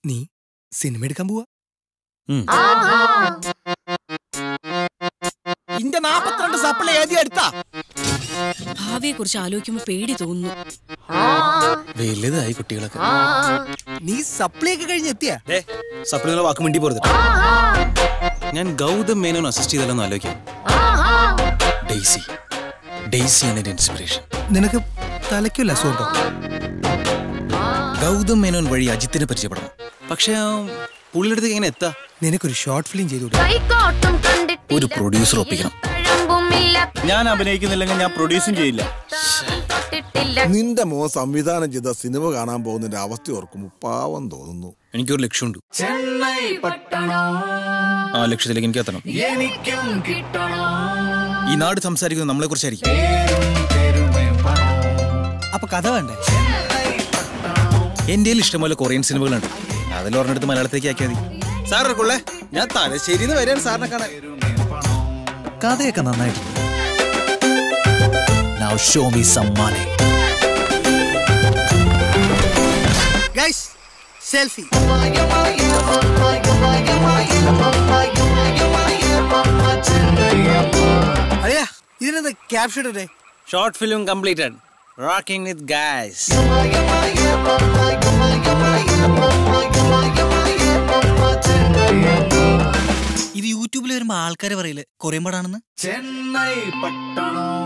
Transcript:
നീ സിനിമ എടുക്കാൻ പോവാ? ഇന്റെ 42 സപ്ലൈ ഏതി എടുത്താ? ഭാവിയെ കുറിച്ച് ആലോചിക്കുമ്പോ പേടി തോന്നുന്നു. വലുതായി കുട്ടികളൊക്കെ. നീ സപ്ലൈ ഒക്കെ കഴിഞ്ഞെത്തിയാ? സപ്ലൈ വാക്ക് മിണ്ടി പോരുത്. ഞാൻ ഗൗതം മേനോൻ അസിസ്റ്റ് ചെയ്തല്ലോ ആലോചിക്കാം. ഡെയ്സിയാണ് എന്റെ ഇൻസ്പിറേഷൻ. നിനക്ക് തലയ്ക്കല്ല സുഖം. ഗൗതം മേനോൻ വഴി അജിത്തിനെ പരിചയപ്പെടണം. പക്ഷെ പുള്ളിയുടെ അടുത്ത് എങ്ങനെ എത്താ? നിനക്കൊരു ഷോർട്ട് ഫിലിം ചെയ്തു ഒരു പ്രൊഡ്യൂസർ ഒപ്പിക്കണം. ഞാൻ അഭിനയിക്കുന്നില്ലെങ്കിൽ ഞാൻ പ്രൊഡ്യൂസും ചെയ്യില്ല. നിന്റെ മോൻ സംവിധാനം ചെയ്ത സിനിമ കാണാൻ പോകുന്നതിന്റെ അവസ്ഥ ഓർക്കുമ്പോൾ പാവം തോന്നുന്നു. എനിക്കൊരു ലക്ഷ്യമുണ്ട്. ആ ലക്ഷ്യത്തിലേക്ക് എനിക്ക് എത്തണം. ഈ നാട് സംസാരിക്കുന്നത് നമ്മളെ കുറിച്ചായിരിക്കും. അപ്പൊ കഥ വേണ്ടേ? എന്റെ ഇഷ്ടംപോലെ കൊറിയൻ സിനിമകളുണ്ട്. അതിലൊരെണ്ണെടുത്ത് മലയാളത്തേക്ക് ആക്കിയാൽ മതി. സാറേ ഞാൻ തലശ്ശേരിന്ന് വരെയാണ് സാറിനെ കാണാൻ. കഥയൊക്കെ നന്നായിട്ടുണ്ട്. Now show me some money. Guys, selfie. അയ്യാ, ഇതിനെന്താ ക്യാപ്ഷൻ ഇടേ? Short film completed. Rocking with guys. ഇത് യൂട്യൂബിൽ വരുമ്പോ ആൾക്കാര് പറയില്ലേ കൊറിയൻ പടാണെന്ന്? ചെന്നൈ പട്ടണം